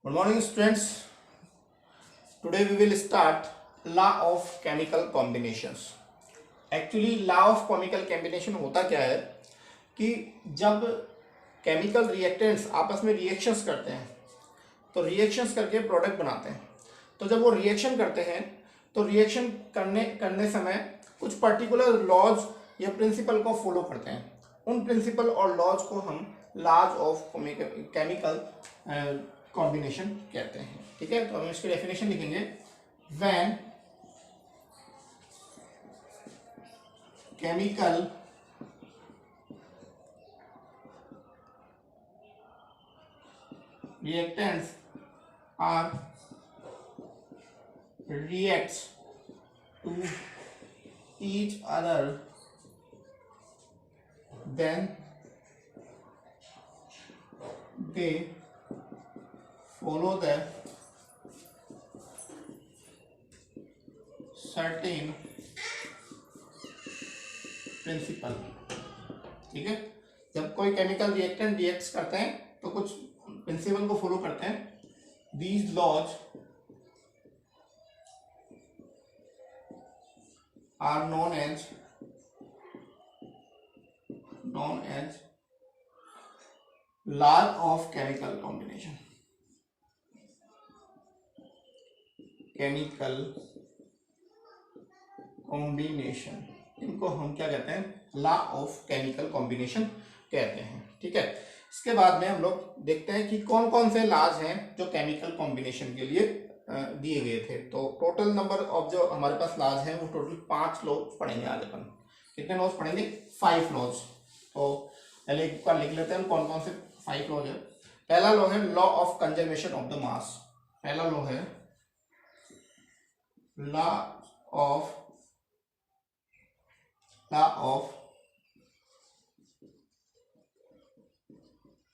Good morning, students. Today we will start law of chemical combinations. Actually, law of chemical combination होता क्या है कि जब chemical reactants आपस में रिएक्शंस करते हैं तो रिएक्शंस करके प्रोडक्ट बनाते हैं। तो जब वो रिएक्शन करते हैं तो रिएक्शन करने समय कुछ पर्टिकुलर लॉज या प्रिंसिपल को फॉलो करते हैं। उन प्रिंसिपल और लॉज को हम लॉज ऑफ केमिकल कॉम्बिनेशन कहते हैं। ठीक है, तो हम इसकी डेफिनेशन लिखेंगे। When chemical reactants are reacts to each other, then they follow the certain principle। ठीक है, जब कोई केमिकल रिएक्टेंट रिएक्ट करते हैं तो कुछ प्रिंसिपल को फॉलो करते हैं। These laws are known as laws of chemical combination. Chemical combination, इनको हम क्या कहते हैं? लॉ ऑफ केमिकल कॉम्बिनेशन कहते हैं। ठीक है, इसके बाद में हम लोग देखते हैं कि कौन कौन से लॉज हैं जो केमिकल कॉम्बिनेशन के लिए दिए गए थे। तो टोटल नंबर ऑफ जो हमारे पास लॉज हैं वो टोटल 5 लॉ पढ़ेंगे आज अपन। कितने लॉज पढ़ेंगे? 5 लॉज। तो पहले एक बार लिख लेते हैं कौन कौन से 5 लॉज है। पहला लॉ है law of conservation of the mass. पहला लॉ है law of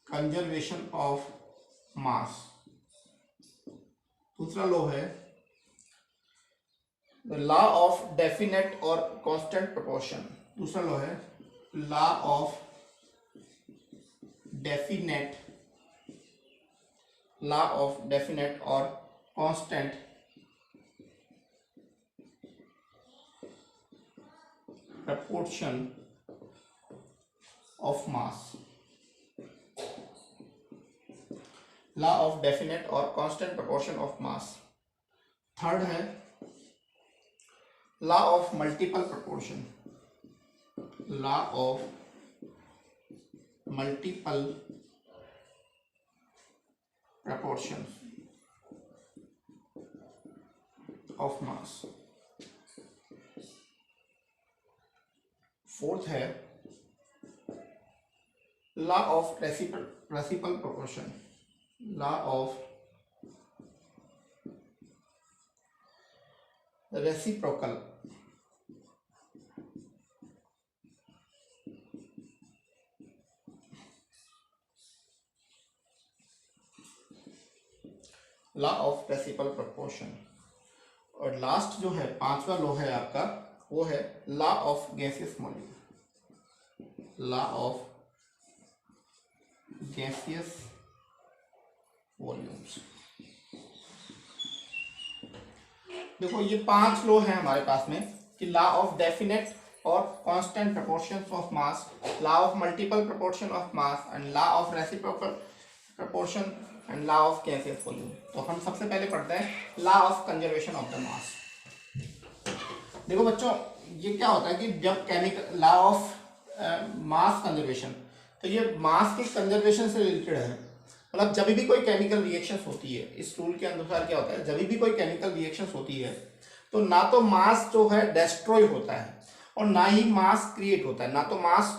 conservation of mass. दूसरा लॉ है द लॉ ऑफ डेफिनेट और कांस्टेंट प्रोपोर्शन। दूसरा लॉ है लॉ ऑफ डेफिनेट और constant proportion of mass। law of definite और constant proportion of mass। Third है law of multiple proportion। law of multiple proportion of mass। Fourth है law of reciprocal proportion. Law of reciprocal law of reciprocal proportion. और last जो है 5वां law है आपका, वो है law of gaseous volume. Law of gaseous volumes. देखो ये 5 लॉ है हमारे पास में कि लॉ ऑफ डेफिनेट और constant proportions of mass, law of multiple proportion of mass and law of reciprocal proportion and law of gaseous volume. तो हम सबसे पहले पढ़ते हैं law of conservation of the mass. देखो बच्चों, ये क्या होता है कि जब chemical law of mass conservation, तो ये मास की कंजर्वेशन से रिलेटेड है। मतलब जब भी कोई केमिकल रिएक्शंस होती है, इस रूल के अनुसार क्या होता है, जब भी कोई केमिकल रिएक्शंस होती है तो ना तो मास जो है डिस्ट्रॉय होता है और ना ही मास क्रिएट होता है। ना तो मास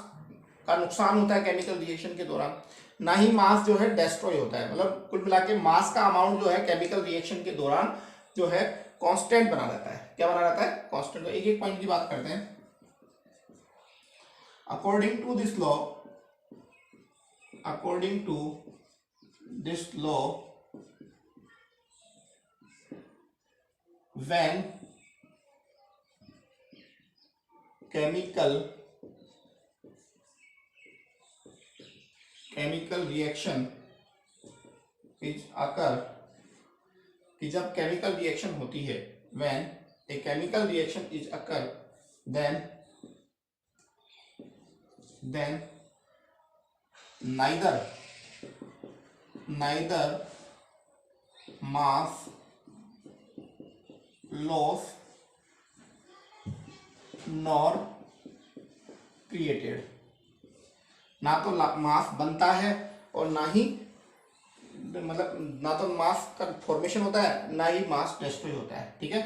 का नुकसान होता है केमिकल रिएक्शन के दौरान, ना ही मास जो है डिस्ट्रॉय होता है। मतलब कुल मिला के मास का अमाउंट जो है केमिकल रिएक्शन के दौरान जो है कांस्टेंट बना रहता है। क्या बना रहता है? कांस्टेंट। तो एक एक पॉइंट की बात करते हैं। According to this law when chemical reaction is occur कि जब केमिकल रिएक्शन होती है, when a chemical reaction is occur, then neither mass loss nor created, ना तो मास बनता है और ना ही मतलब ना तो मास का फॉर्मेशन होता है ना ही मास डिस्ट्रॉय होता है। ठीक है,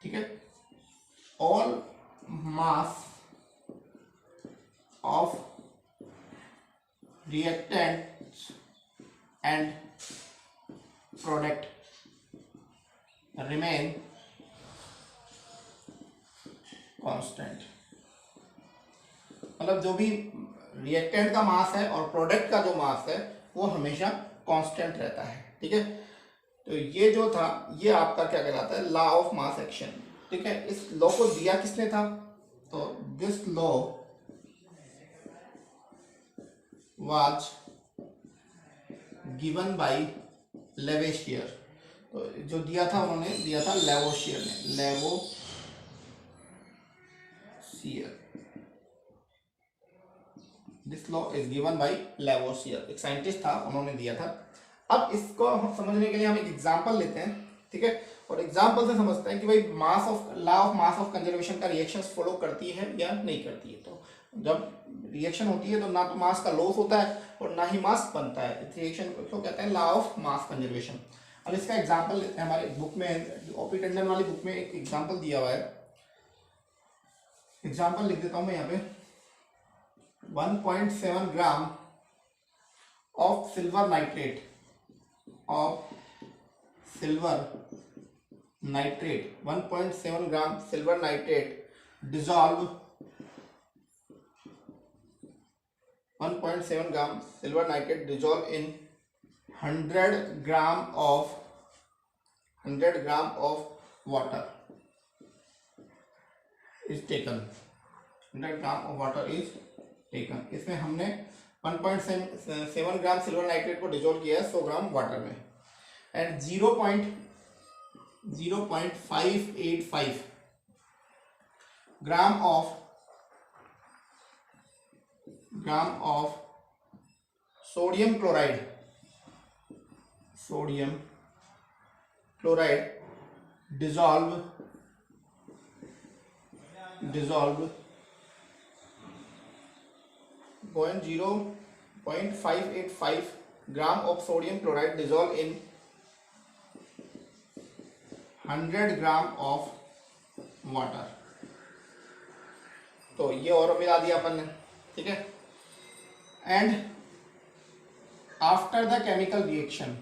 ठीक है। All mass of reactants and product remain constant, मतलब जो भी रिएक्टेंट का मास है और प्रोडक्ट का जो मास है वो हमेशा कांस्टेंट रहता है। ठीक है, तो ये जो था ये आपका क्या कहलाता है, लॉ ऑफ मास एक्शन। ठीक है, इस लॉ को दिया किसने था, तो this law was given by लेवेशियर। तो जो दिया था उन्होंने दिया था लेवोशियर ने, Lavoisier. This law is given bye Lavoisier, एक साइंटिस्ट था, उन्होंने दिया था। अब इसको समझने के लिए हम एक एग्जांपल लेते हैं। ठीक है, और एग्जांपल से समझते हैं कि भाई mass of law of mass of conservation का रिएक्शंस फॉलो करती है या नहीं करती है। तो जब रिएक्शन होती है तो ना तो मास का लॉस होता है और ना ही मास बनता है। इस रिएक्शन को कहते हैं लॉ ऑफ मास कंजर्वेशन। अब इसका एग्जांपल लेते हैं, हमारे बुक में ओपी टंडन वाली बुक में एक एग्जांपल दिया हुआ है। एग्जांपल लिख देता हूं मैं यहाँ पे, 1.7 gram of silver nitrate, of silver nitrate, 1.7 gram silver nitrate dissolve 1.7 gram silver nitrate dissolved in 100 gram of water is taken, 100 gram of water is taken. इसमें हमने 1.7 ग्राम सिल्वर नाइट्रेट को डिजोल्व किया है 100 ग्राम वाटर में, and 0.585 gram of sodium chloride dissolve 0.585 gram of sodium chloride dissolve in 100 gram of water. तो ये और मिला दिया अपन ने। ठीक है, and after the chemical reaction,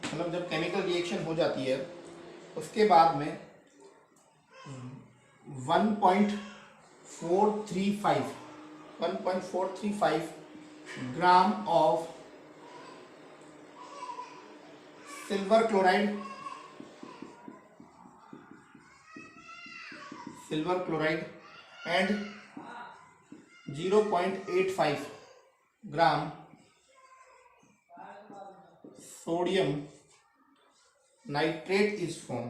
मतलब जब केमिकल रिएक्शन हो जाती है उसके बाद में 1.435 gram of silver chloride and 0.85 gram sodium nitrate is form.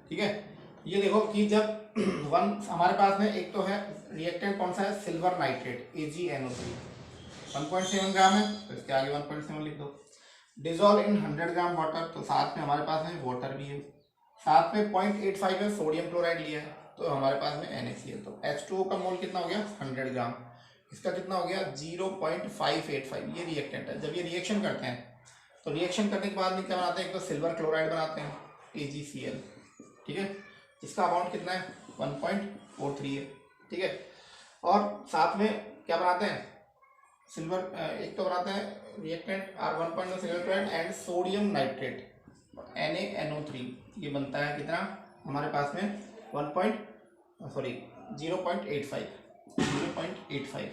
ठीक है, ये देखो कि जब हमारे पास में एक तो है रिएक्टेंट कौन सा है, सिल्वर नाइट्रेट AgNO3, 1.7 ग्राम है तो इसके आगे 1.7 लिख दो। डिजोल्व इन 100 ग्राम वाटर, तो साथ में हमारे पास में वाटर भी है, साथ में 0.85 है सोडियम क्लोराइड लिया है, तो हमारे पास में NaCl। तो H2O का मोल कितना हो गया 100 ग्राम, इसका कितना हो गया 0.585। ये रिएक्टेंट है। जब ये रिएक्शन करते हैं तो रिएक्शन करने के बाद में क्या बनाते हैं, एक तो सिल्वर क्लोराइड बनाते हैं AgCl। ठीक है, इसका अमाउंट कितना है 1.43 है। ठीक है, और साथ में क्या बनाते हैं सिल्वर, एक तो बनाते हैं reactant R1.0 silver chloride and sodium nitrate NaNO3, ये बनता है कितना हमारे पास में 0.85,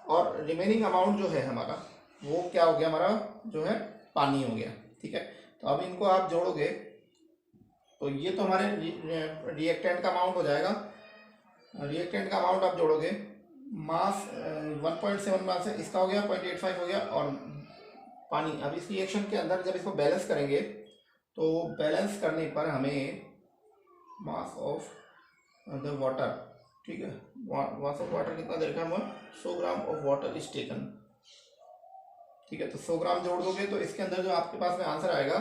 और रिमेनिंग अमाउंट जो है हमारा वो क्या हो गया, हमारा जो है पानी हो गया। ठीक है, तो अब इनको आप जोड़ोगे तो ये तो हमारे रिएक्टेंट का अमाउंट हो जाएगा। रिएक्टेंट का अमाउंट आप जोड़ोगे, मास 1.7 मास है, इसका हो गया 0.85 हो गया, और पानी। अब इस रिएक्शन के अंदर जब इसको बैलेंस करेंगे तो बैलेंस करने पर हमें मास ऑफ द वाटर, ठीक है, मास ऑफ वाटर कितना दे रखा है, 100 gram of water is taken, ठीक है। तो 100 ग्राम जोड़ दोगे तो इसके अंदर जो आपके पास में आंसर आएगा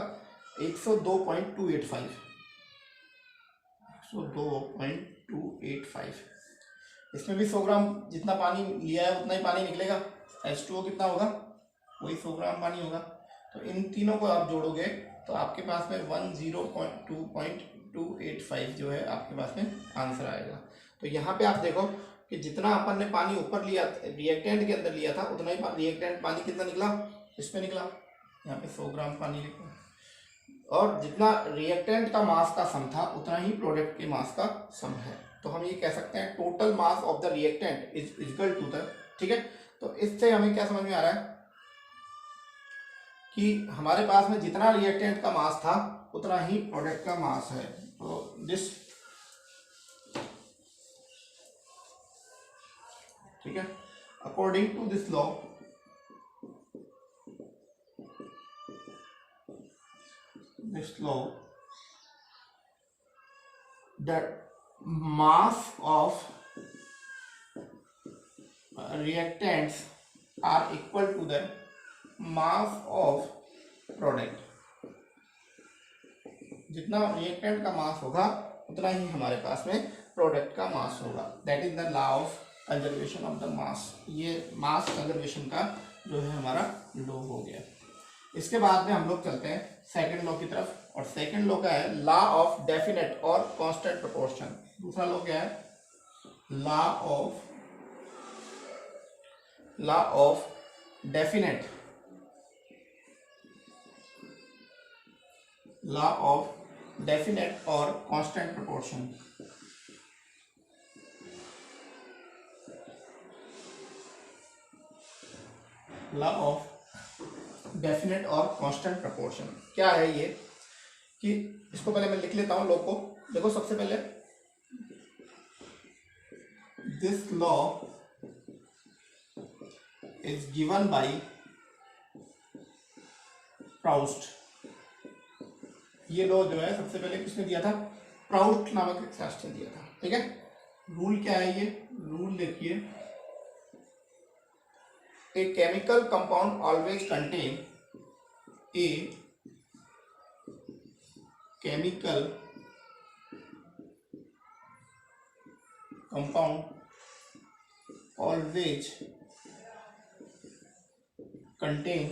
102.285, 102.285। इसमें भी 100 ग्राम जितना पानी लिया है उतना ही पानी निकलेगा। H2O कितना होगा, वही 100 ग्राम पानी होगा। तो इन तीनों को आप जोड़ोगे तो आपके पास में 102.285 जो है आपके पास में आंसर आएगा। तो यहाँ पे आप देखो कि जितना अपन ने पानी ऊपर लिया रिएक्टेंट के अंदर लिया था, उतना ही रिएक्टेंट पानी कितना निकला, इसमें निकला, यहाँ पे 100 ग्राम पानी निकला। और जितना रिएक्टेंट का मास का सम था उतना ही प्रोडक्ट के मास का सम है। तो हम ये कह सकते हैं total mass of the reactant is equal to the, ठीक है। तो इससे हमें क्या समझ में आ रहा है कि हमारे पास में जितना रिएक्टेंट का मास था उतना ही प्रोडक्ट का मास है। तो दिस, ठीक है, according to this law that mass of reactants are equal to the mass of product। जितना रिएक्टेंट का मास होगा उतना ही हमारे पास में प्रोडक्ट का मास होगा। That is the law of conservation of the mass. ये मास कंजर्वेशन का जो है हमारा लॉ हो गया। इसके बाद में हम लोग चलते हैं सेकंड लॉ की तरफ, और सेकंड लॉ का है लॉ ऑफ डेफिनेट और कांस्टेंट प्रोपोर्शन। दूसरा लॉ क्या है, law of definite, law of definite और constant proportion. Law of definite और कांस्टेंट प्रोपोर्शन क्या है ये, कि इसको पहले मैं लिख लेता हूं लॉ को। देखो सबसे पहले this law is given bye Proust. ये लॉ जो है सबसे पहले किसने दिया था, प्राउस्ट नामक एक शास्त्री ने दिया था, ठीक है। रूल क्या है, ये रूल देखिए, a chemical compound always contain a chemical compound always contain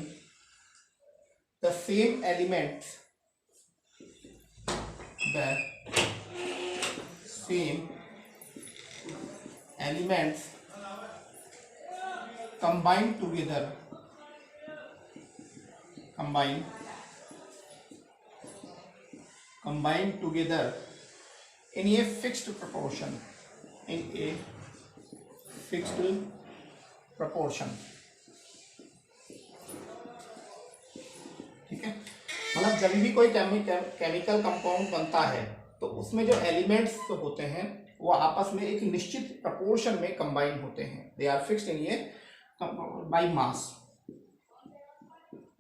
the same elements, the same elements combined together in a fixed proportion, in a fixed proportion, ठीक है। मतलब जब भी कोई केमिकल कंपाउंड बनता है तो उसमें जो एलिमेंट्स तो होते हैं वो आपस में एक निश्चित प्रपोर्शन में कंबाइन होते हैं। दे आर फिक्स्ड इन ये बाय मास।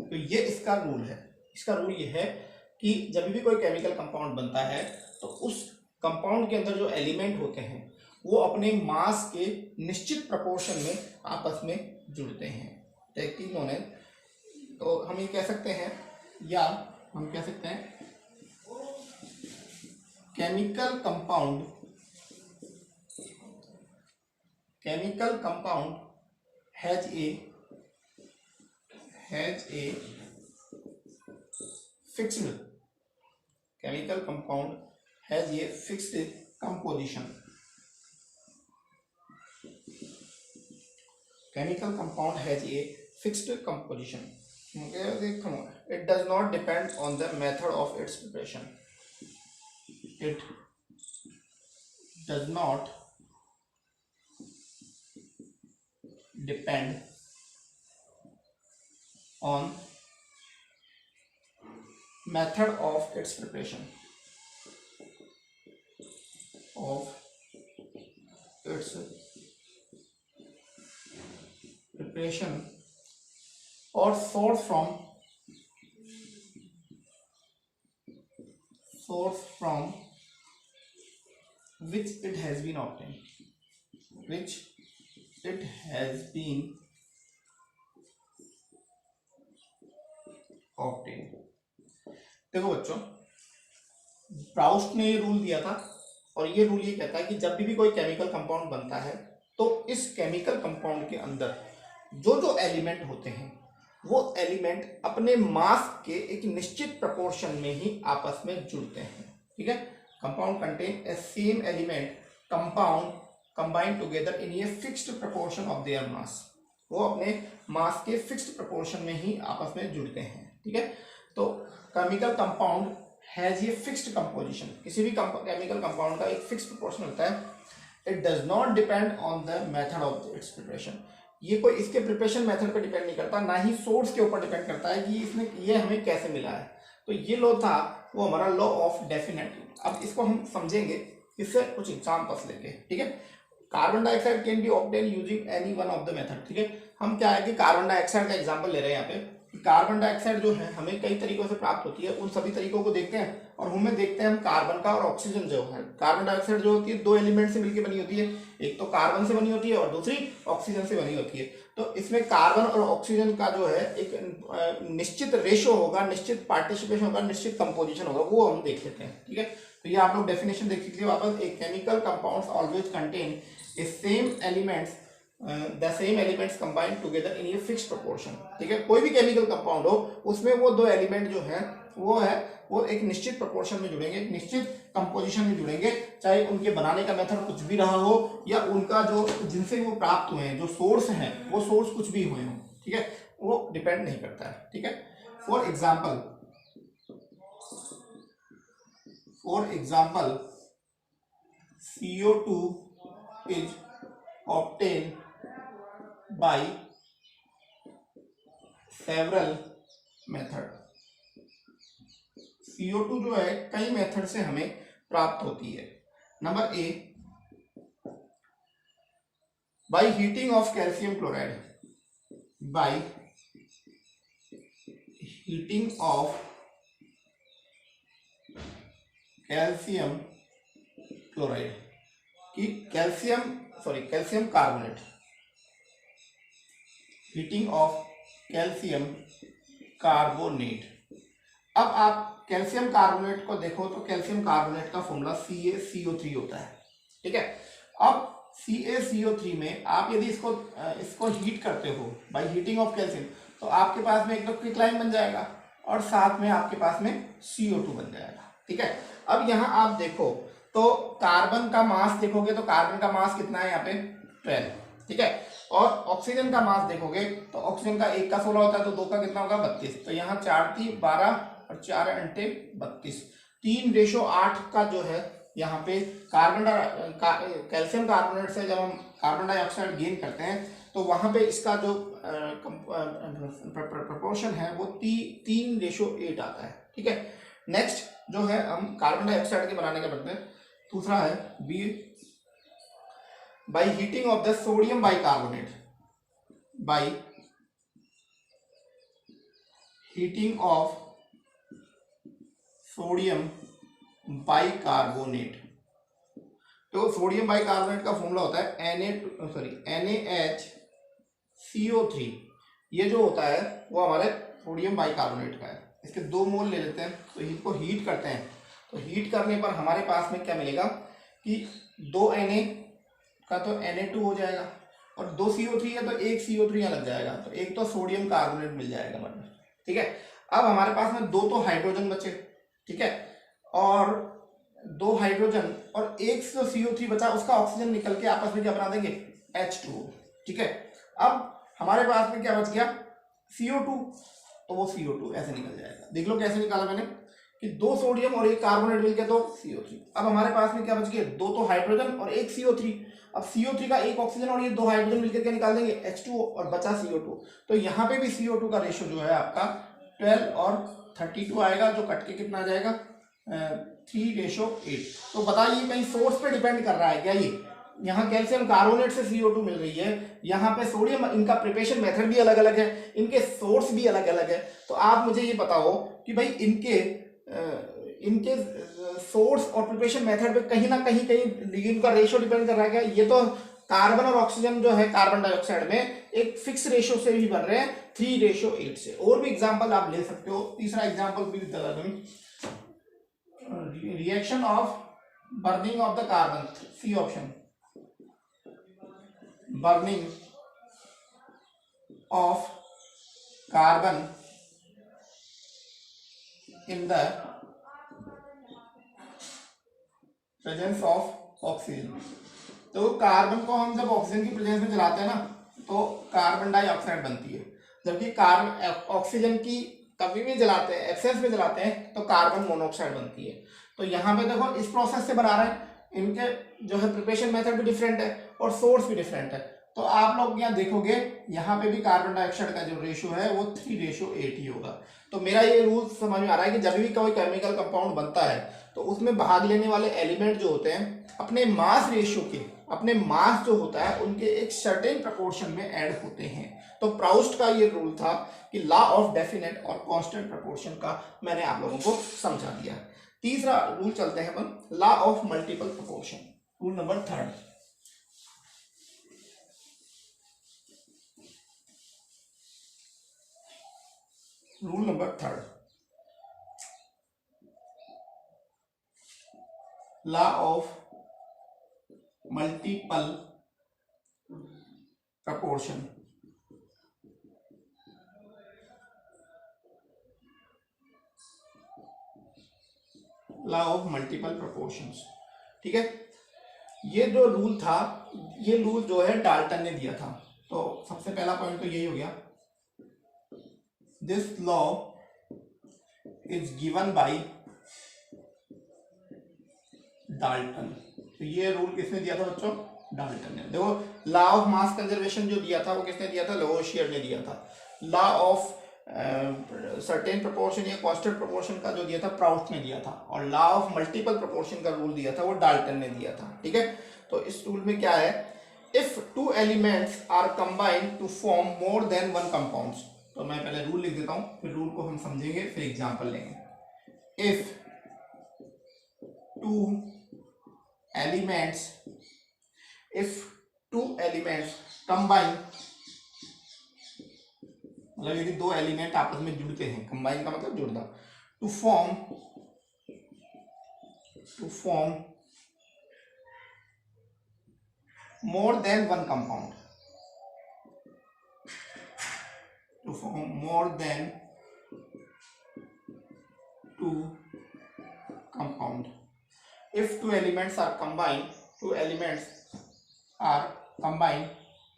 तो ये इसका रूल है। इसका रूल ये है कि जब भी कोई केमिकल कंपाउंड बनता है तो उस कंपाउंड के अंदर जो एलिमेंट होते हैं वो अपने मास के निश्चित प्रपोर्शन में आपस में जुड़ते हैं। तो हम ये कह सकते हैं, या हम कह सकते हैं chemical compound has a fixed, chemical compound has a fixed composition, chemical compound has a fixed composition, it does not depend on the method of its preparation, it does not depend on method of its preparation, of its preparation or source from which it has been obtained। देखो बच्चों, Proust ने ये rule दिया था और ये rule ये कहता है कि जब भी कोई केमिकल कंपाउंड बनता है तो इस केमिकल कंपाउंड के अंदर जो जो एलिमेंट होते हैं वो एलिमेंट अपने मास के एक निश्चित प्रोपोर्शन में ही आपस में जुड़ते हैं। ठीक है, compound contain a same element compound combine together in a fixed proportion of their mass. वो अपने मास के फिक्स्ड प्रोपोर्शन में ही आपस में जुड़ते हैं। ठीक है, तो केमिकल कंपाउंड हैज ये फिक्स्ड कंपोजिशन। किसी भी केमिकल कंपाउंड का एक फिक्स्ड प्रोपोर्शन होता है। It does not depend on the method of its preparation. ये कोई इसके प्रिपरेशन मेथड पर डिपेंड नहीं करता, ना ही सोर्स के ऊपर डिपेंड करता है कि इसमें ये हमें कैसे मिला है। तो ये लॉ था वो हमारा लॉ ऑफ डेफिनेट। अब इसको हम समझेंगे इससे कुछ एग्जांपल्स लेके। ठीक है, carbon dioxide can be obtain using any one of the method. ठीक है, हम क्या है कि कार्बन डाइऑक्साइड का एग्जांपल ले रहे हैं यहाँ पे। कार्बन डाइऑक्साइड जो है हमें कई तरीकों से प्राप्त होती है, उन सभी तरीकों को देखते हैं और उनमें देखते हैं हम कार्बन का और ऑक्सीजन जो है। कार्बन डाइऑक्साइड जो होती है दो एलिमेंट से मिलकर बनी होती है, एक तो कार्बन से बनी होती है और दूसरी ऑक्सीजन से बनी होती है। तो इसमें कार्बन और ऑक्सीजन का जो है एक निश्चित रेशो होगा, निश्चित पार्टिसिपेशन होगा, निश्चित कंपोजिशन होगा, वो हम देख लेते हैं। ठीक है, तो ये आप लोग डेफिनेशन देख लीजिए वापस। एक chemical compounds always contain a same elements the same elements combined together in a fixed proportion. ठीक है, कोई भी केमिकल कंपाउंड हो उसमें वो दो एलिमेंट जो है वो एक निश्चित प्रोपोर्शन में जुड़ेंगे, एक निश्चित कंपोजिशन में जुड़ेंगे, चाहे उनके बनाने का मेथड कुछ भी रहा हो या उनका जो जिनसे वो प्राप्त हुए हैं जो सोर्स हैं वो सोर्स कुछ भी हुए हो। ठीक है, वो डिपेंड नहीं करता है। ठीक है, for example CO2 is obtained by several method। CO2 जो है कई मेथड से हमें प्राप्त होती है। Number A, by heating of calcium chloride. By heating of calcium chloride कि calcium carbonate. Heating of calcium carbonate. अब आप कैल्शियम कार्बोनेट को देखो तो कैल्शियम कार्बोनेट का फॉर्मूला CaCO3 होता है। ठीक है, अब CaCO3 में आप यदि इसको हीट करते हो बाय हीटिंग ऑफ कैल्शियम तो आपके पास में एक तो क्विकलाइन बन जाएगा और साथ में आपके पास में CO2 बन जाएगा। ठीक है, अब यहाँ आप देखो तो कार्बन का मास देखोगे तो कार्बन का मास कितना है यहाँ पे 12। ठीक है, और ऑक्सीजन का मास देखोगे तो ऑक्सीजन का 1 का 16 होता है तो 2 का कितना होगा 32। तो यहाँ 4 × 12 और 4 × 32 3:8 का जो है यहाँ पे कैल्शियम कार्बोनेट से जब हम कार्बन डाइऑक्साइड गेन करते हैं तो वहां पे इसका जो प्रोपोर्शन है वो 3:8 आता है। ठीक है, नेक्स्ट जो है हम कार्बन डाइऑक्साइड के बनाने का बढ़ते हैं। दूसरा है B, by heating of the sodium bicarbonate. By heating of sodium bicarbonate. तो सोडियम बाइकार्बोनेट का फॉर्मूला होता है NaHCO3। ये जो होता है वो हमारे सोडियम बाइकार्बोनेट का है। इसके 2 मोल ले लेते हैं तो इसको हीट करते हैं तो हीट करने पर हमारे पास में क्या मिलेगा कि 2 Na का तो Na2 हो जाएगा और 2 CO3 है तो 1 CO3 यहाँ लग जाएगा तो एक तो सोडियम कार्बोनेट मिल जाएगा मतलब। ठीक है, अब हमारे पास में 2 तो हाइड्रोजन बचे। ठीक है, और 2 हाइड्रोजन और 1 CO3 बचा, उसका ऑक्सीजन निकल के आपस में क्या बना देंगे H2O। ठीक है, अब हमारे पास में क्या बच गया CO2 तो वो CO2 ऐसे निकल जाएगा। देख लो कैसे निकाला मैंने कि 2 सोडियम और 1 कार्बोनेट मिलकर तो CO3। अब हमारे पास में क्या बच गया 2 तो हाइड्रोजन और 1 CO3। अब CO3 का 1 ऑक्सीजन और ये 2 हाइड्रोजन मिलकर क्या निकाल देंगे H2O और बचा CO2। तो यहाँ पे भी CO2 का रेशो जो है आपका 12 और 32 आएगा जो कट के कितना आ जाएगा 3:8। तो बताइए कहीं सोर्स पे डिपेंड कर रहा है क्या ये? यहाँ कैल्शियम कार्बोनेट से CO2 मिल रही है, यहाँ पे सोडियम, इनका प्रिपरेशन मेथड भी अलग अलग है, इनके सोर्स भी अलग अलग है। तो आप मुझे ये बताओ कि भाई इनके सोर्स और प्रिपरेशन मेथड पे कहीं ना कहीं इनका रेशियो डिपेंड कर रहा है क्या? ये तो कार्बन और ऑक्सीजन जो है कार्बन डाइऑक्साइड में एक फिक्स रेशियो से भी बन रहे हैं, 3:8 से। और भी एग्जांपल आप ले सकते हो। तीसरा एग्जांपल भी बता दूं, reaction of burning of the carbon, C option, burning of carbon in the presence of oxygen. तो कार्बन को हम जब ऑक्सीजन की प्रेजेंस में जलाते हैं ना तो कार्बन डाइऑक्साइड बनती है, जबकि कार्बन ऑक्सीजन की कभी भी जलाते हैं, एक्सेस में जलाते हैं तो कार्बन मोनोऑक्साइड बनती है। तो यहाँ पे देखो इस प्रोसेस से बना रहे हैं, इनके जो है प्रिपरेशन मेथड भी डिफरेंट है और सोर्स भी डिफरेंट है। तो आप लोग यहाँ देखोगे यहाँ पे भी कार्बन डाइऑक्साइड का जो रेशियो है वो 3:8 ही होगा। तो मेरा ये रूल समझ में आ रहा है कि जब भी कोई केमिकल कंपाउंड बनता है तो उसमें भाग लेने वाले एलिमेंट जो होते हैं अपने मास रेशियो के, अपने मास जो होता है उनके एक सर्टेन प्रपोर्शन में ऐड होते हैं। तो प्राउस्ट का ये रूल था कि लॉ ऑफ डेफिनेट और कांस्टेंट प्रपोर्शन का मैंने आप लोगों को समझा दिया। तीसरा रूल चलते हैं अपन, law of multiple proportion, rule number 3। Rule number 3, law of multiple proportion. Law of multiple proportions, ठीक है। ये जो रूल था, ये रूल जो है डाल्टन ने दिया था। तो सबसे पहला पॉइंट तो यही हो गया, this law is given bye Dalton. तो ये रूल किसने दिया था बच्चों? डाल्टन ने। देखो लॉ ऑफ मास कंजर्वेशन जो दिया था वो किसने दिया था? लवोसियर ने दिया था। लॉ ऑफ सर्टेन प्रोपोर्शन या कांस्टेंट प्रोपोर्शन का जो दिया था प्राउस्ट ने दिया था। और लॉ ऑफ मल्टीपल प्रोपोर्शन का रूल दिया था वो डाल्टन ने दिया था, ठीक है। तो इस रूल में क्या है, if two elements are combined to form more than one compounds. तो मैं पहले रूल लिख देता हूं, फिर रूल को हम समझेंगे, फिर एग्जांपल लेंगे। If two elements, if two elements combine, मतलब यदि दो एलिमेंट आपस में जुड़ते हैं, कंबाइन का मतलब जुड़ना, to form more than one compound, to form more than two compound. If two elements are combined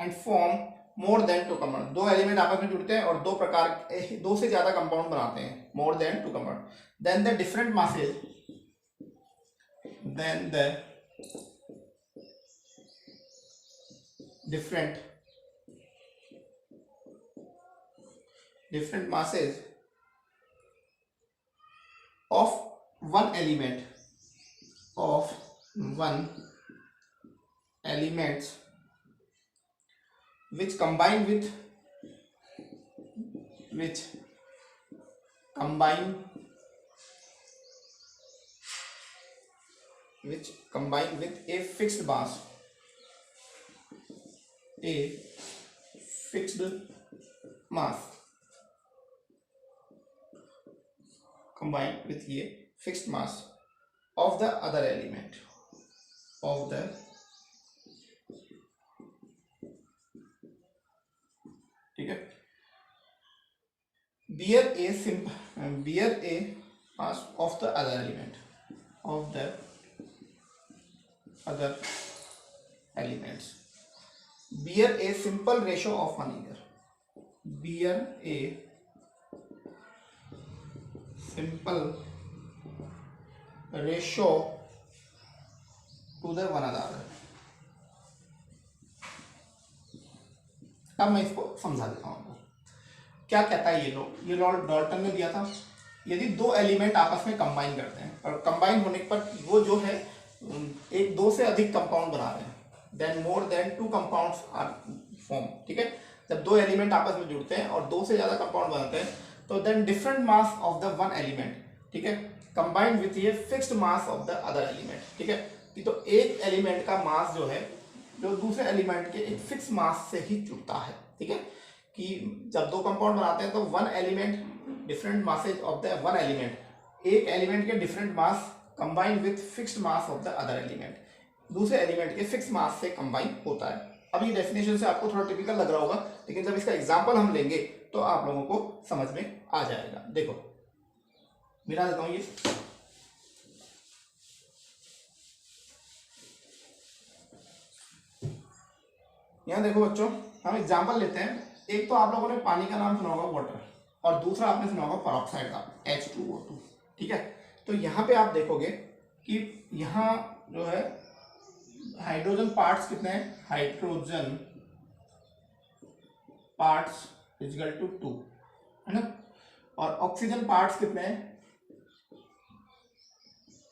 and form more than two compound, दो एलिमेंट आपस में जुड़ते हैं और दो से ज्यादा कंपाउंड बनाते हैं, more than two compound, then the different masses, then the different masses of one element, which combine with a fixed mass, combined with a fixed mass of the other element, ठीक है। bear a mass of the other element, bear a simple ratio of one either, bear a simple ratio to the one another। अब मैं इसको समझा देता हूँ क्या कहता है ये लॉ डाल्टन ने दिया था। यदि दो एलिमेंट आपस में कंबाइन करते हैं और कंबाइन होने पर वो जो है एक दो से अधिक कंपाउंड बना रहे हैं, then more than two compounds are form, ठीक है। जब दो एलिमेंट आपस में जुड़ते हैं और दो से ज्यादा कंपाउंड बनाते हैं तो then different mass of the one element, ठीक है, कंबाइंड विथ ये fixed mass of the other element, ठीक है। तो एक एलिमेंट का मास जो है जो दूसरे एलिमेंट के एक फिक्स मास से ही जुड़ता है, ठीक है। कि जब दो कंपाउंड बनाते हैं तो one element different masses of the one element, एक एलिमेंट के different mass combine with fixed mass of the other element, दूसरे एलिमेंट के फिक्स मास से कंबाइन होता है। अब ये डेफिनेशन से आपको थोड़ा टिपिकल लग रहा होगा, लेकिन जब इसका एग्जांपल हम लेंगे तो आप लोगों को समझ में आ जाएगा। देखो मिला देता हूं ये, यहां देखो बच्चों, हम एग्जांपल लेते हैं। एक तो आप लोगों ने पानी का नाम सुना होगा वाटर, और दूसरा आपने सुना होगा पेरोक्साइड का H2O2, ठीक है। तो यहाँ पे आप देखोगे कि यहाँ जो है हाइड्रोजन पार्ट्स कितने हैं, हाइड्रोजन पार्ट्स इक्वल टू 2, है ना, और ऑक्सीजन पार्ट्स कितने हैं,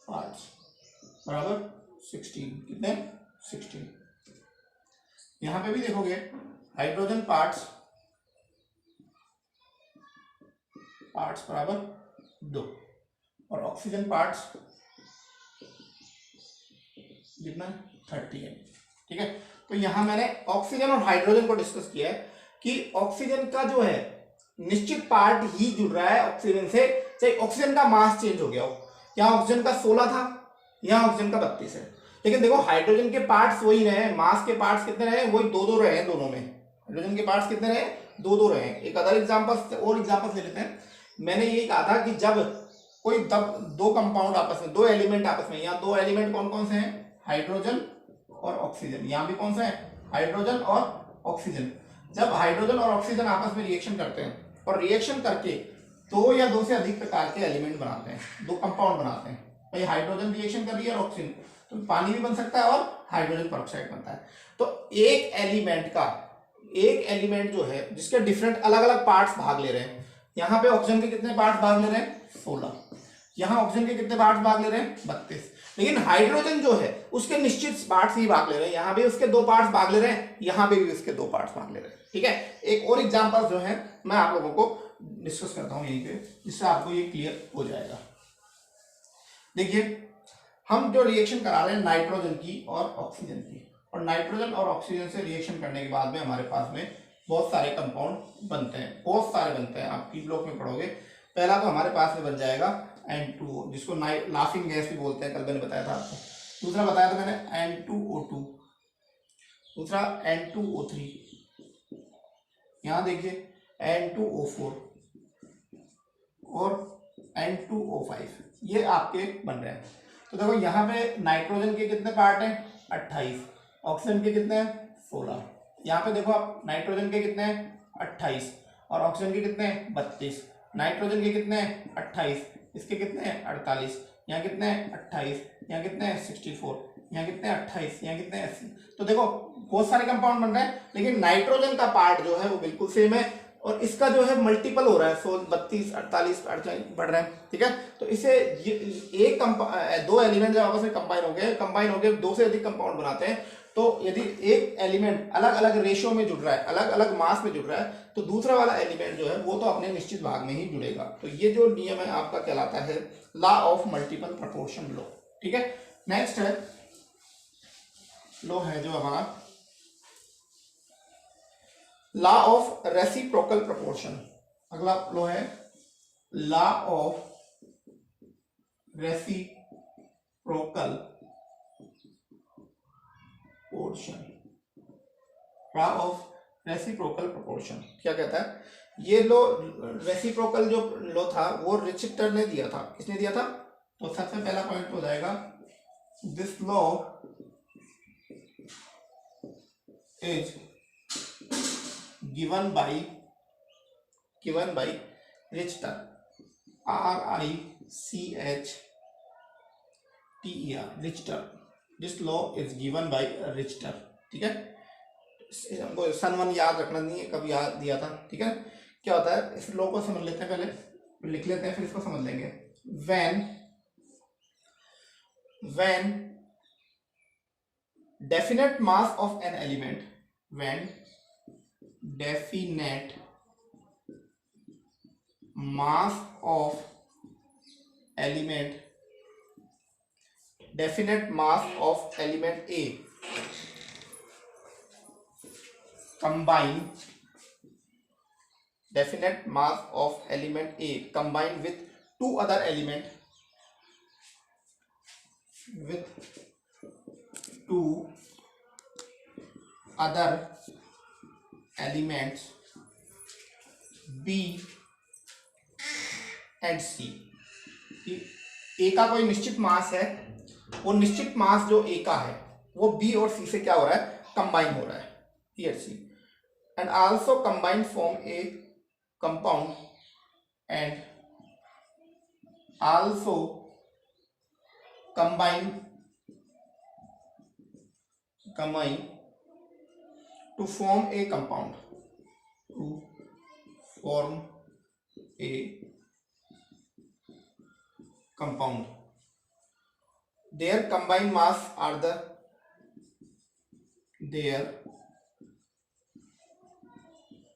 पार्ट्स बराबर 16, कितने 16। यहां पे भी देखोगे हाइड्रोजन पार्ट्स बराबर 2 और ऑक्सीजन पार्ट्स कितना 30 है, ठीक है। तो यहां मैंने ऑक्सीजन और हाइड्रोजन को डिस्कस किया है कि ऑक्सीजन का जो है निश्चित पार्ट ही जुड़ रहा है ऑक्सीजन से, चाहे ऑक्सीजन का मास चेंज हो गया हो। यहाँ ऑक्सीजन का 16 था, यहाँ ऑक्सीजन का 32 है, लेकिन देखो हाइड्रोजन के पार्ट्स वही रहे, मास के पार्ट्स कितने रहे, वही दो दो रहे हैं दोनों में। हाइड्रोजन के पार्ट्स कितने रहे, दो दो रहे हैं। एक अदर एग्जांपल और एग्जांपल ले लेते हैं। मैंने यही कहा था कि जब कोई दो कंपाउंड आपस में, दो एलिमेंट आपस में, यहाँ दो एलिमेंट कौन कौन से हैं, हाइड्रोजन और ऑक्सीजन, यहाँ भी कौन सा है, हाइड्रोजन और ऑक्सीजन। जब हाइड्रोजन और ऑक्सीजन आपस में रिएक्शन करते हैं और रिएक्शन करके दो या दो से अधिक प्रकार के एलिमेंट बनाते हैं, दो कंपाउंड बनाते हैं, भाई हाइड्रोजन रिएक्शन कर रही है और ऑक्सीजन, तो पानी भी बन सकता है और हाइड्रोजन पेरोक्साइड बनता है। तो एक एलिमेंट जो है जिसके डिफरेंट अलग अलग पार्ट्स भाग ले रहे हैं, यहाँ पे ऑक्सीजन के कितने पार्ट्स भाग ले रहे हैं, 16, यहाँ ऑक्सीजन के कितने पार्ट्स भाग ले रहे हैं, 32। लेकिन हाइड्रोजन जो है उसके निश्चित पार्ट्स ही भाग ले रहे हैं, यहाँ भी उसके दो पार्ट्स भाग ले रहे हैं, यहाँ पे भी उसके दो पार्ट्स भाग ले रहे हैं, ठीक है। एक और एग्जांपल जो है मैं आप लोगों को डिस्कस करता हूं यहीं पे, जिससे आपको ये क्लियर हो जाएगा। देखिए हम जो रिएक्शन करा रहे हैं नाइट्रोजन की और ऑक्सीजन की, और नाइट्रोजन और ऑक्सीजन से रिएक्शन करने के बाद में हमारे पास में बहुत सारे कंपाउंड बनते हैं, बहुत सारे बनते हैं, आप पी ब्लॉक में पढ़ोगे। पहला तो हमारे पास में बन जाएगा N2O, जिसको लाफिंग गैस भी बोलते हैं, कल मैंने बताया था आपको। दूसरा बताया था मैंने N2O2, दूसरा N2O3, यहाँ देखिए N2O4 और N2O5, ये आपके बन रहे हैं। तो देखो यहाँ पे नाइट्रोजन के कितने पार्ट हैं, 28, ऑक्सीजन के कितने हैं, 16। यहाँ पे देखो आप नाइट्रोजन के कितने हैं, 28, और ऑक्सीजन के कितने हैं, 32। नाइट्रोजन के कितने हैं, 28, इसके कितने हैं, 48, यहाँ कितने हैं, 28, यहाँ कितने हैं, 64, यहाँ कितने हैं, 28, यहाँ कितने हैं, 80। तो देखो बहुत सारे कंपाउंड बन रहे हैं, लेकिन नाइट्रोजन का पार्ट जो है वो बिल्कुल सेम है, और इसका जो है मल्टीपल हो रहा है, 32, 48, 48 बढ़ रहे हैं, ठीक है। तो इसे एक दो एलिमेंट जब आपस में कंबाइन हो गए दो से अधिक कंपाउंड बनाते हैं, तो यदि एक एलिमेंट अलग अलग रेशियो में जुड़ रहा है, अलग अलग मास में जुड़ रहा है, तो दूसरा वाला एलिमेंट जो है वो तो अपने निश्चित भाग में ही जुड़ेगा। तो ये जो नियम है आपका कहलाता है law of multiple proportion law, ठीक है। नेक्स्ट है लॉ है जो हमारा लॉ ऑफ रेसिप्रोकल प्रोपोर्शन। अगला लॉ है law of reciprocal proportion. Law of reciprocal proportion क्या कहता है, ये लॉ रेसिप्रोकल जो लॉ था वो रिचर्ड ने दिया था। किसने दिया था, तो सबसे पहला पॉइंट हो जाएगा this law is given by Richter, R-I-C-H-T-E-R, Richter। This law is given by Richter, ठीक है। हमको सन 1 याद रखना नहीं है, कब याद दिया था, ठीक है। क्या होता है, इस लॉ को समझ लेते हैं पहले। लिख लेते हैं फिर इसको समझ लेंगे। when definite mass of an element, when definite mass of element, definite mass of element A combine, definite mass of element A combined with two other element, with two other elements B and C, कि A का कोई निश्चित मास है, वो निश्चित मास जो A का है वो B और C से क्या हो रहा है, कंबाइन हो रहा है, B and C, and also combine form a compound, and also combine to form a compound, to form a compound. Their combined mass are the, their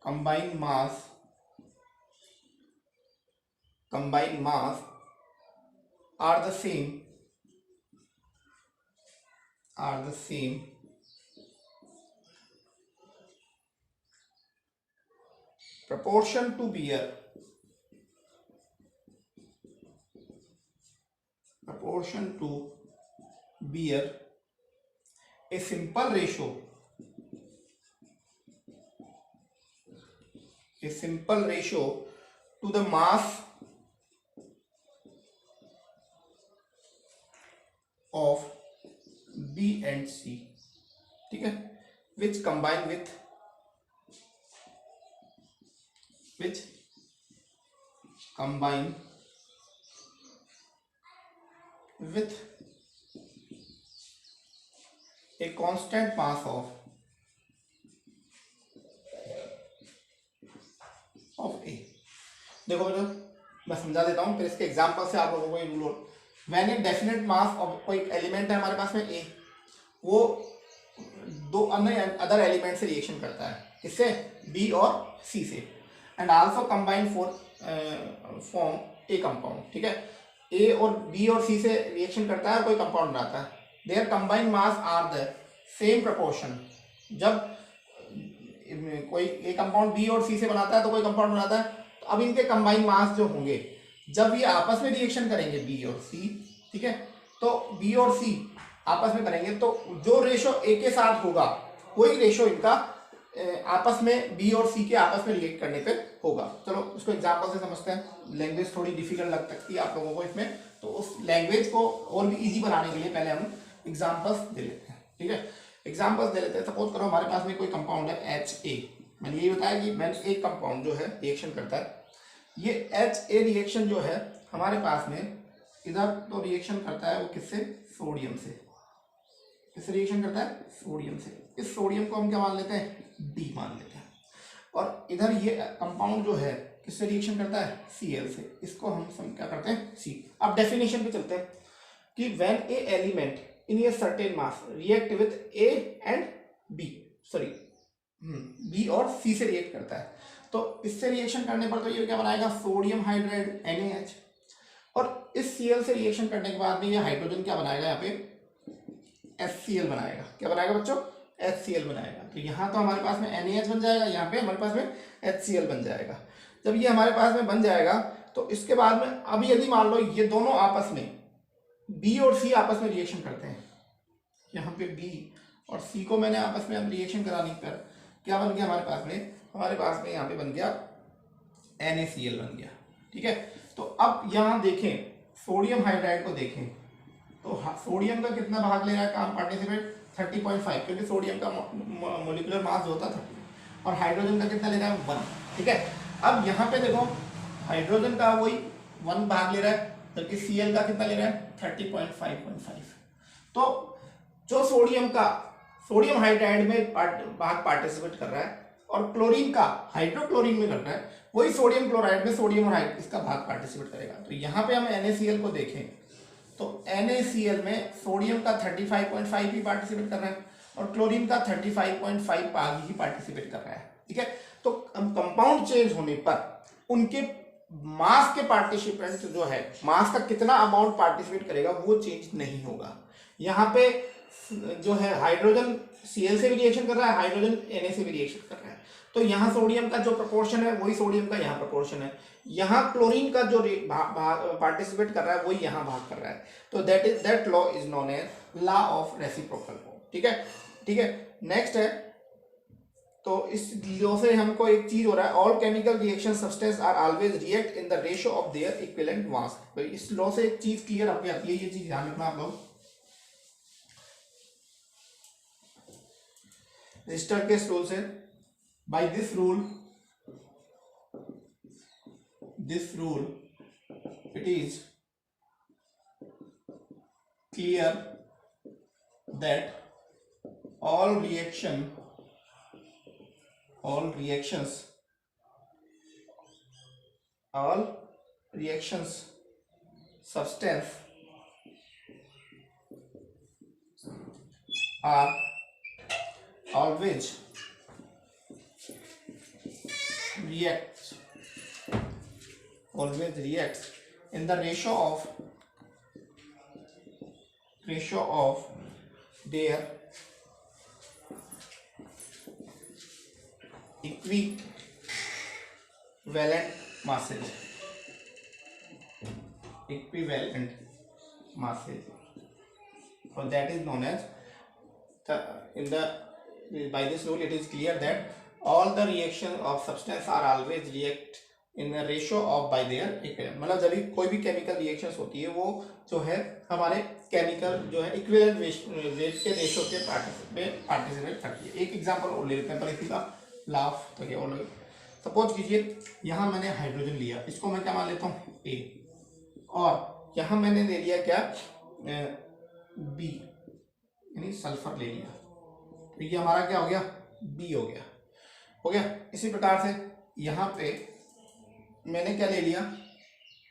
combined mass are the same, proportion to bear, a simple ratio to the mass of B and C, ठीक है, which combine with a constant mass of A। देखो बेटा मैं समझा देता हूँ फिर इसके एग्जांपल से आप लोगों को ये रूल हो। When a definite mass of कोई एलिमेंट है हमारे पास में A, वो दो अन्य अदर एलिमेंट से रिएक्शन करता है, किससे, B और C से, and also combine form A compound, ठीक है, A और B और C से रिएक्शन करता है और कोई कंपाउंड बनाता है। Their combined mass are the same proportion, जब कोई ए कंपाउंड B और C से बनाता है तो कोई कंपाउंड बनाता है, तो अब इनके कंबाइंड मास जो होंगे जब ये आपस में रिएक्शन करेंगे B और C, ठीक है, तो B और C आपस में करेंगे तो जो रेशो A के साथ होगा वही रेशो इनका आपस में B और C के आपस में रिएक्ट करने पे होगा। चलो उसको एग्जांपल से समझते हैं, लैंग्वेज थोड़ी डिफिकल्ट लग सकती है आप लोगों को इसमें, तो उस लैंग्वेज को और भी इजी बनाने के लिए पहले हम एग्जांपल्स दे लेते हैं, ठीक है। एग्जांपल्स दे लेते हैं। सपोज करो हमारे पास में कोई कंपाउंड है HA, मैंने ये बताया कि व्हेन एक कंपाउंड जो है रिएक्शन करता है, ये HA रिएक्शन जो है हमारे पास में इधर तो रिएक्शन करता है वो किससे, सोडियम से, किससे रिएक्शन करता है, सोडियम से। इस सोडियम को हम क्या मान लेते हैं, D मान लेते हैं, और इधर ये कंपाउंड जो है किससे रिएक्शन करता है, Cl से, इसको हम क्या करते हैं, C। अब डेफिनेशन पे चलते हैं कि when A element in a certain mass react with A and B, sorry B और C से रिएक्ट करता है, तो इससे रिएक्शन करने पर तो ये क्या बनाएगा, सोडियम हाइड्राइड NaH, और इस Cl से रिएक्शन करने के बाद में ये हाइड्रोजन क्या बनाएगा, यहाँ पे HCl बनाएगा। क्या बनाएगा बच्चों, HCl बनाएगा। तो यहाँ तो हमारे पास में NaH बन जाएगा, यहाँ पे हमारे पास में HCl बन जाएगा। जब ये हमारे पास में बन जाएगा तो इसके बाद में अभी यदि मान लो ये दोनों आपस में B और C आपस में रिएक्शन करते हैं, यहाँ पे B और C को मैंने आपस में अब रिएक्शन करानी पर क्या बन गया हमारे पास में यहाँ पे बन गया NaCl बन गया, ठीक है। तो अब यहाँ देखें सोडियम हाइड्राइड को देखें तो सोडियम का कितना भाग ले रहा है काम पार्टिसिपेट, 30.5, क्योंकि सोडियम का मोलिकुलर मास जो होता था, और हाइड्रोजन का कितना ले रहा है, 1, ठीक है। अब यहाँ पे देखो हाइड्रोजन का वही 1 भाग ले रहा है, जबकि Cl का कितना ले रहा है, 30.5। तो जो सोडियम हाइड्राइड में भाग पार्टिसिपेट कर रहा है और क्लोरीन का हाइड्रोक्लोरीन में कर रहा है, वही सोडियम क्लोराइड में सोडियम और इसका भाग पार्टिसिपेट करेगा। तो यहाँ पे हम NaCl को देखें तो NaCl में सोडियम का 35.5 भी पार्टिसिपेट कर रहा है और क्लोरीन का 35.5 भाग ही पार्टिसिपेट कर रहा है। ठीक है, तो कंपाउंड चेंज होने पर उनके मास के पार्टिसिपेंट जो है, मास का कितना अमाउंट पार्टिसिपेट करेगा वो चेंज नहीं होगा। यहाँ पे जो है हाइड्रोजन Cl से भी रिएक्शन कर रहा है, हाइड्रोजन Na से भी रिएक्शन कर रहा है, तो यहाँ सोडियम का जो प्रोपोर्शन है वही सोडियम का यहाँ प्रोपोर्शन है। यहाँ क्लोरीन का जो पार्टिसिपेट कर रहा है वही यहाँ भाग कर रहा है। तो that law is known as law of reciprocal. ठीक है, ठीक है। नेक्स्ट है, तो इस लॉ से हमको एक चीज हो रहा है, all chemical reaction substance are always react in the ratio of their equivalent mass. तो इस लॉ से एक चीज क्लियर हो जाती है, ये चीज ध्यान रखना आप लोग। रजिस्टर के रूल से, by this rule it is clear that all reactions substance are always reacts in the ratio of their equivalent masses, so that is known as by this rule it is clear that all the reactions of substance are always react in ratio of bye there equivalent. मतलब जब भी कोई भी chemical reactions होती है वो जो है हमारे केमिकल जो है इक्विवेलेंट वेट के रेशियो के पार्टिसिपेट करती है। एक एग्जांपल और ले लेते हैं पहले का लाफ। तो क्या और सपोज कीजिए यहाँ मैंने हाइड्रोजन लिया, इसको मैं क्या मान लेता हूँ A, और यहाँ मैंने ले लिया क्या B यानी सल्फर ले लिया, तो ये हमारा क्या हो गया B हो गया। इसी प्रकार से यहाँ पे मैंने क्या ले लिया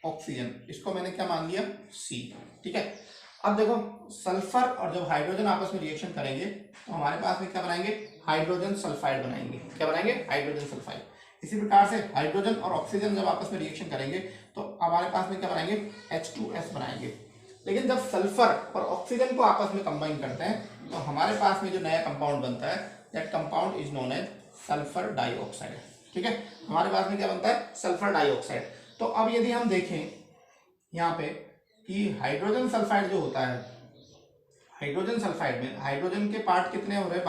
ऑक्सीजन, इसको मैंने क्या मान लिया C। ठीक है, अब देखो सल्फर और जब हाइड्रोजन आपस में रिएक्शन करेंगे तो हमारे पास में क्या बनाएंगे हाइड्रोजन सल्फाइड बनाएंगे। क्या बनाएंगे हाइड्रोजन सल्फाइड। इसी प्रकार से हाइड्रोजन और ऑक्सीजन जब आपस में रिएक्शन करेंगे तो हमारे पास में क्या बनाएंगे H2S बनाएंगे। लेकिन जब सल्फर और ऑक्सीजन को आपस में कंबाइन करते हैं तो हमारे पास में जो नया कंपाउंड बनता है that compound is known as sulphur dioxide. ठीक है, हमारे पास में क्या बनता है सल्फर डाइऑक्साइड। तो अब यदि हम देखें यहाँ पे कि हाइड्रोजन सल्फाइड जो होता है, हाइड्रोजन सल्फाइड में हाइड्रोजन के पार्ट कितने हो रहे हैं,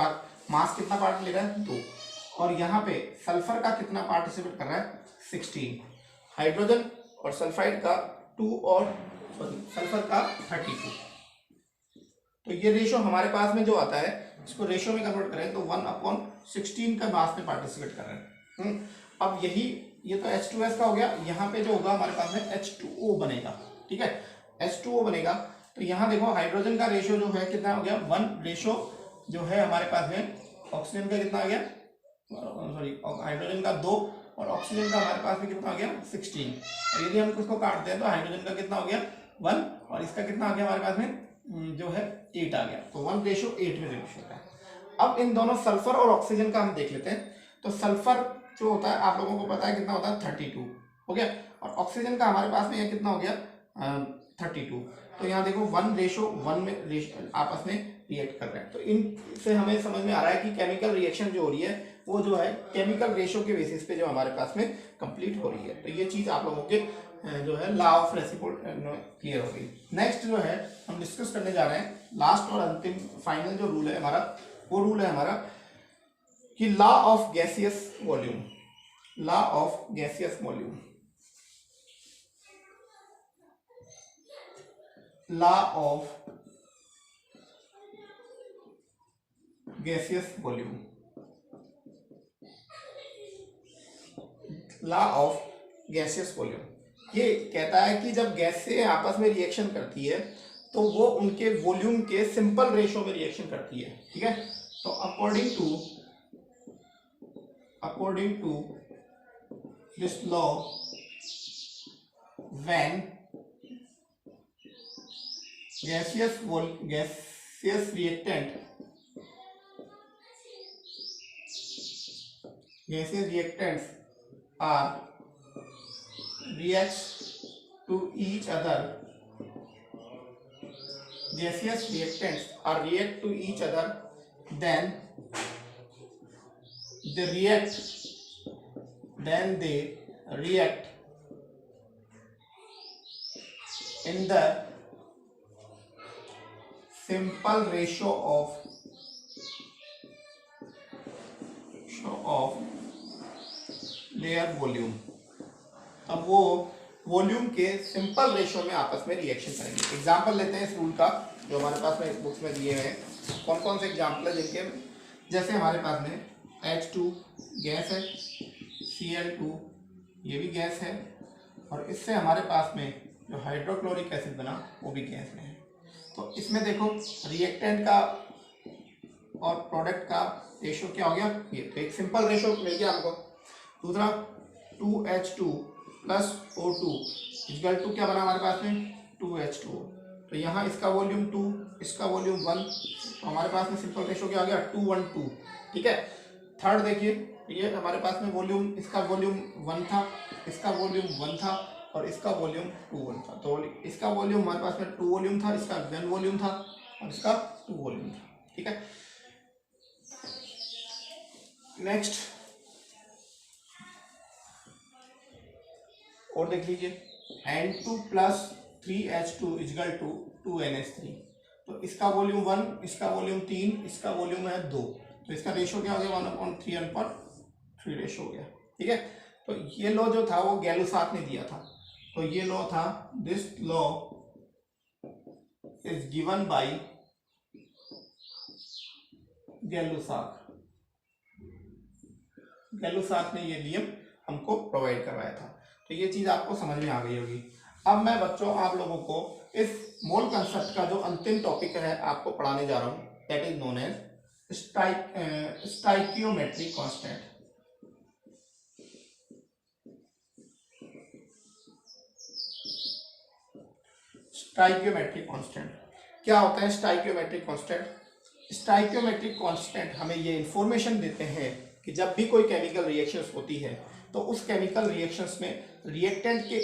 मास कितना पार्ट ले रहा है 2, और यहाँ पे सल्फर का कितना पार्टिसिपेट कर रहा है 16, हाइड्रोजन और सल्फाइड का 2 और सल्फर का 32। तो ये रेशो हमारे पास में जो आता है इसको रेशो में कन्वर्ट करें तो 1/16 का मास में पार्टिसिपेट कर रहे हैं। अब यही ये तो H2S का हो गया, यहाँ पे जो होगा हमारे पास में H2O बनेगा। ठीक है, H2O बनेगा। तो यहाँ देखो हाइड्रोजन का रेशियो जो है कितना हो गया 1 रेशियो जो है हमारे पास में ऑक्सीजन का कितना आ गया, सॉरी हाइड्रोजन का 2 और ऑक्सीजन का हमारे पास में कितना आ गया 16। और यदि हम इसको काटते हैं तो हाइड्रोजन का कितना हो गया 1 और इसका कितना आ गया हमारे पास में जो है 8 आ गया। तो 1:8 में रेशियो होता है। अब इन दोनों सल्फर और ऑक्सीजन का हम देख लेते हैं। तो सल्फर जो होता है आप लोगों को पता है कितना होता है 32 हो गया, और ऑक्सीजन का हमारे पास में यह कितना हो गया 32। तो यहाँ देखो 1:1 में आपस में रिएक्ट कर रहे हैं। तो इनसे हमें समझ में आ रहा है कि केमिकल रिएक्शन जो हो रही है वो जो है केमिकल रेशियो के बेसिस पे जो हमारे पास में कंप्लीट हो रही है। तो ये चीज आप लोगों के जो है लॉ ऑफ रेसिप्रोसिटी क्लियर हो गई। नेक्स्ट जो है हम डिस्कस करने जा रहे हैं लास्ट और अंतिम फाइनल जो रूल है हमारा, वो रूल है हमारा कि law of gaseous volume. Law of gaseous volume, law of gaseous volume, law of gaseous volume ये कहता है कि जब गैसें आपस में रिएक्शन करती है तो वो उनके वॉल्यूम के सिंपल रेशियो में रिएक्शन करती है। ठीक है, तो according to this law when gaseous reactants are reacts to each other. Gaseous reactants are react to each other, then they react in the simple ratio of their volume. अब वो volume के simple ratio में आपस में reaction करेंगे। Example लेते हैं इस रूल का जो हमारे पास में बुक्स में दिए हुए हैं। कौन कौन से एग्जांपल है जिनके, जैसे हमारे पास में H2 गैस है, Cl2 ये भी गैस है, और इससे हमारे पास में जो हाइड्रोक्लोरिक एसिड बना वो भी गैस में है। तो इसमें देखो रिएक्टेंट का और प्रोडक्ट का रेशियो क्या हो गया, ये तो एक सिंपल रेशियो मिल गया हमको। दूसरा 2H2 plus O2 equal to क्या बना हमारे पास में 2H2। तो यहाँ इसका वॉल्यूम 2, इसका वॉल्यूम 1, तो हमारे पास में सिंपल रेशियो क्या आ गया 2:1:2। ठीक है। थर्ड देखिए, ये हमारे पास में वॉल्यूम, इसका वॉल्यूम 1 था, इसका वॉल्यूम 1 था, और इसका वॉल्यूम 2:1 था। तो इसका वॉल्यूम हमारे पास में 2 वॉल्यूम था, इसका 1 वॉल्यूम था, और इसका 2 वॉल्यूम था। ठीक है। नेक्स्ट और देख लीजिए, N2 plus 3H2 equal to 2NH3। तो इसका वॉल्यूम 1, इसका वॉल्यूम 3, इसका वॉल्यूम है 2, तो इसका रेशियो क्या हो गया 1/3 रेशियो हो गया। ठीक है। तो ये लॉ जो था वो गैलुसाक ने दिया था। तो ये लॉ था, this law is given by Gay Lussac. Gay Lussac ने ये नियम हमको प्रोवाइड करवाया था। तो ये चीज आपको समझ में आ गई होगी। अब मैं बच्चों आप लोगों को इस मोल कंसेप्ट का जो अंतिम टॉपिक है आपको पढ़ाने जा रहा हूं, that is known as stoichiometric constant. Stoichiometric constant क्या होता है? स्टाइकियोमेट्रिक कांस्टेंट, स्टाइकियोमेट्रिक कांस्टेंट हमें ये इंफॉर्मेशन देते हैं कि जब भी कोई केमिकल रिएक्शंस होती है तो उस केमिकल रिएक्शंस में रिएक्टेंट के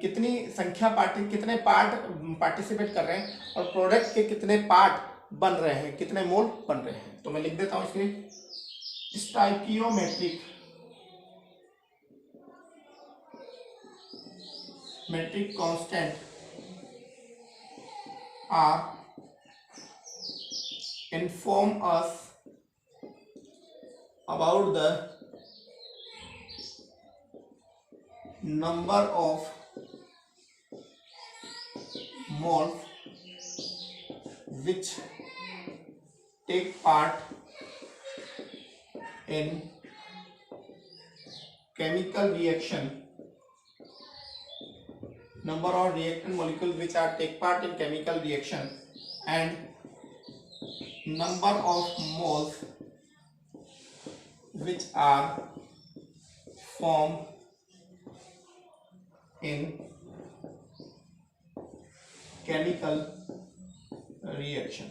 कितनी संख्या कितने पार्ट पार्टिसिपेट कर रहे हैं, और प्रोडक्ट के कितने पार्ट बन रहे हैं, कितने मोल बन रहे हैं। तो मैं लिख देता हूं इसके, stoichiometric constant are inform us about the number of moles which take part in chemical reaction, number of reactant molecules which are take part in chemical reaction, and number of moles which are formed in chemical reaction।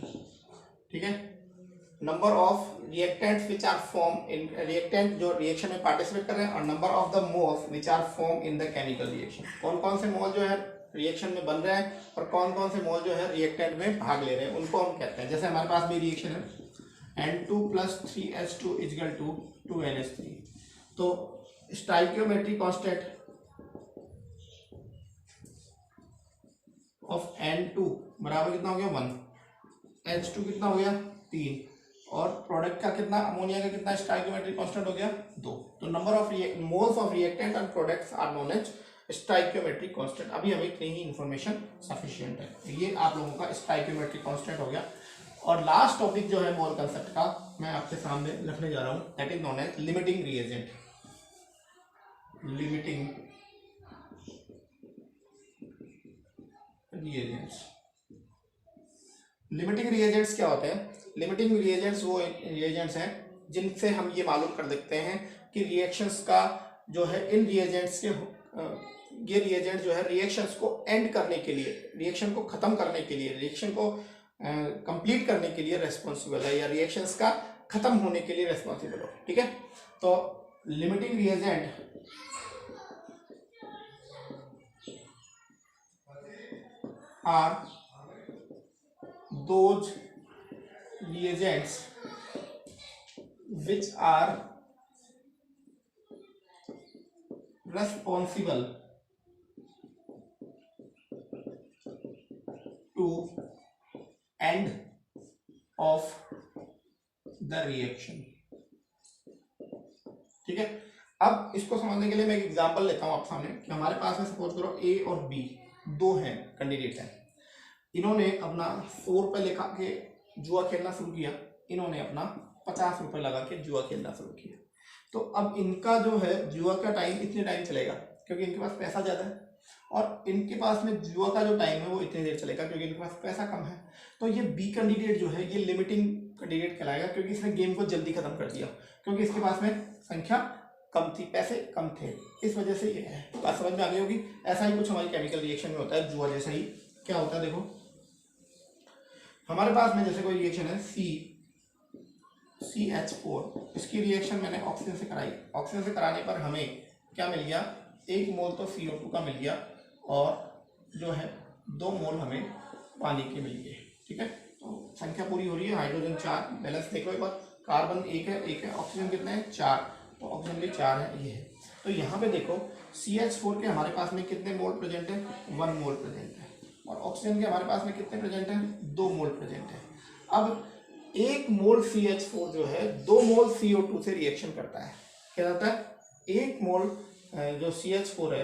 ठीक है। Number of reactants which are form in, reactant जो reaction में participate कर रहे हैं, और number of the moles which are form in the chemical reaction. कौन कौन से मोल जो है रिएक्शन में बन रहे हैं और कौन कौन से मोल जो है रिएक्टेंट में भाग ले रहे हैं, उनको हम कहते हैं। जैसे हमारे पास भी रिएक्शन है N2 plus 3H2 equal to 2NH3। तो स्टाइकियोमेट्रिक कांस्टेंट ऑफ N2 बराबर कितना हो गया 1, H2 कितना हो गया 3, और प्रोडक्ट का कितना, अमोनिया का कितना स्टाइकियोमेट्रिक कांस्टेंट हो गया 2। तो number of moles of reactant and products are known as stoichiometric constant. अभी हमें इतनी ही इंफॉर्मेशन सफिशिएंट है। ये आप लोगों का स्टाइकियोमेट्रिक कांस्टेंट हो गया। और लास्ट टॉपिक जो है मोल कंसेप्ट का मैं आपके सामने रखने जा रहा हूं, that is known as limiting reagent. Limiting reagents. Limiting reagents क्या होते हैं? लिमिटिंग रिएजेंट्स वो रिएजेंट्स हैं जिनसे हम ये मालूम कर सकते हैं कि रिएक्शंस का जो है इन रिएजेंट्स के ये रिएजेंट जो है रिएक्शंस को एंड करने के लिए, रिएक्शन को खत्म करने के लिए, रिएक्शन को कंप्लीट करने के लिए रेस्पॉन्सिबल है, या रिएक्शंस का खत्म होने के लिए रेस्पॉन्सिबल हो। ठीक है, तो limiting reagent are those reagents which are responsible to end of the reaction। ठीक है, अब इसको समझने के लिए मैं एक एग्जांपल लेता हूं आप सामने कि हमारे पास में सपोज करो ए और बी दो हैं, कैंडिडेट हैं। इन्होंने अपना 100 रुपये लेखा के जुआ खेलना शुरू किया, इन्होंने अपना 50 रुपये लगा के जुआ खेलना शुरू किया। तो अब इनका जो है जुआ का टाइम इतने टाइम चलेगा क्योंकि इनके पास पैसा ज़्यादा है, और इनके पास में जुआ का जो टाइम है वो इतनी देर चलेगा क्योंकि इनके पास पैसा कम है। तो ये बी कैंडिडेट जो है ये लिमिटिंग कैंडिडेट कहलाएगा क्योंकि इसने गेम को जल्दी खत्म कर दिया, क्योंकि इसके पास में संख्या कम थी, पैसे कम थे, इस वजह से ये है। बात समझ में आ गई होगी। ऐसा ही कुछ हमारी केमिकल रिएक्शन में होता है, जुआ जैसा ही। क्या होता है देखो, हमारे पास में जैसे कोई रिएक्शन है CH4, इसकी रिएक्शन मैंने ऑक्सीजन से कराई, ऑक्सीजन से कराने पर हमें क्या मिल गया, 1 मोल तो CO2 का मिल गया और जो है 2 मोल हमें पानी के मिल गए। ठीक है, तो संख्या पूरी हो रही है। हाइड्रोजन 4, बैलेंस देख लो एक बार, कार्बन 1 है, ऑक्सीजन कितना है 4, तो ऑक्सीजन भी 4 है, ये है। तो यहाँ पे देखो CH4 के हमारे पास में कितने मोल प्रेजेंट है, 1 मोल प्रेजेंट है, और ऑक्सीजन के हमारे पास में कितने प्रेजेंट है, 2 मोल प्रेजेंट है। अब 1 मोल CH4 जो है 2 मोल CO2 से रिएक्शन करता है। क्या होता है, 1 मोल जो CH4 है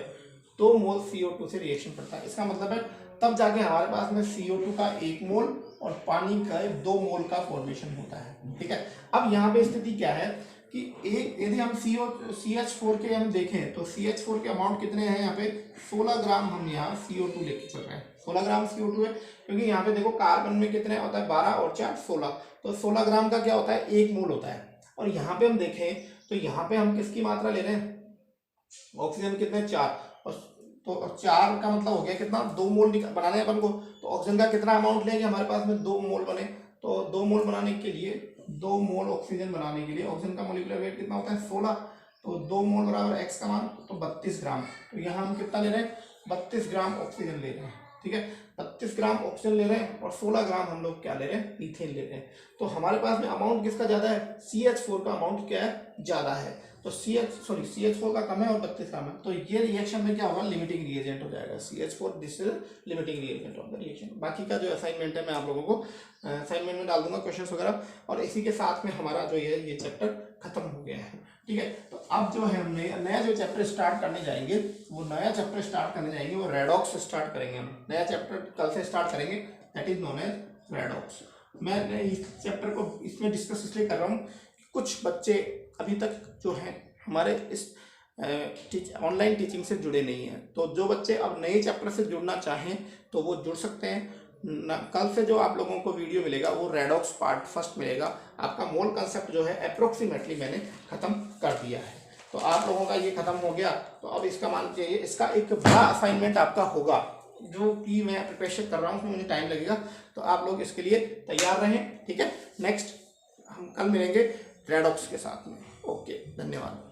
2 मोल CO2 से रिएक्शन करता है। इसका मतलब है तब जाके हमारे पास में CO2 का 1 मोल और पानी का 2 मोल का फॉर्मेशन होता है। ठीक है, अब यहाँ पे स्थिति क्या है कि एक यदि हम CH4 के हम देखें तो CH4 के अमाउंट कितने हैं, यहाँ पे 16 ग्राम हम यहाँ CO2 लेके चल रहे हैं। 16 ग्राम CO2 है क्योंकि यहाँ पे देखो कार्बन में कितने होता है 12 और 4 16, तो 16 ग्राम का क्या होता है 1 मोल होता है। और यहाँ पे हम देखें तो यहाँ पे हम किसकी मात्रा ले रहे हैं, ऑक्सीजन कितने 4, तो 4 का मतलब हो गया कितना 2 मोल बनाने अपन को, तो ऑक्सीजन का कितना अमाउंट लेंगे, हमारे पास में 2 मोल बने, तो 2 मोल बनाने के लिए 2 मोल ऑक्सीजन बनाने के लिए ऑक्सीजन का मोलिकुलर वेट कितना होता है 16, तो 2 मोल बराबर x का मान तो 32 ग्राम। तो यहाँ हम कितना ले रहे हैं 32 ग्राम ऑक्सीजन ले रहे हैं। ठीक है, 32 ग्राम ऑक्सीजन ले रहे हैं और 16 ग्राम हम लोग क्या ले रहे हैं, मीथेन ले रहे हैं। तो हमारे पास में अमाउंट किसका ज्यादा है, CH4 का अमाउंट क्या है ज्यादा है, तो CH4 का कम है और 32 कम है, तो ये रिएक्शन में क्या होगा लिमिटिंग रिएजेंट हो जाएगा। CH4 this is limiting reagent of the reaction. बाकी का जो असाइनमेंट है मैं आप लोगों को असाइनमेंट में डाल दूंगा क्वेश्चंस वगैरह, और इसी के साथ में हमारा जो है ये चैप्टर खत्म हो गया है। ठीक है, तो अब जो है हमने नया जो चैप्टर स्टार्ट करने जाएंगे, वो नया चैप्टर स्टार्ट करने जाएंगे वो रेडॉक्स स्टार्ट करेंगे। हम नया चैप्टर कल से स्टार्ट करेंगे, that is known as redox. मैं इस चैप्टर को इसमें डिस्कस इसलिए कर रहा हूँ कि कुछ बच्चे अभी तक जो हैं हमारे इस ऑनलाइन टीचिंग से जुड़े नहीं हैं, तो जो बच्चे अब नए चैप्टर से जुड़ना चाहें तो वो जुड़ सकते हैं। कल से जो आप लोगों को वीडियो मिलेगा वो रेडॉक्स पार्ट फर्स्ट मिलेगा। आपका मोल कंसेप्ट जो है अप्रोक्सीमेटली मैंने खत्म कर दिया है, तो आप लोगों का ये खत्म हो गया। तो अब इसका मान चाहिए, इसका एक बड़ा असाइनमेंट आपका होगा जो कि मैं प्रिपरेशन कर रहा हूँ, मुझे टाइम लगेगा, तो आप लोग इसके लिए तैयार रहें। ठीक है, नेक्स्ट हम कल मिलेंगे रेडॉक्स के साथ में। ओके, धन्यवाद।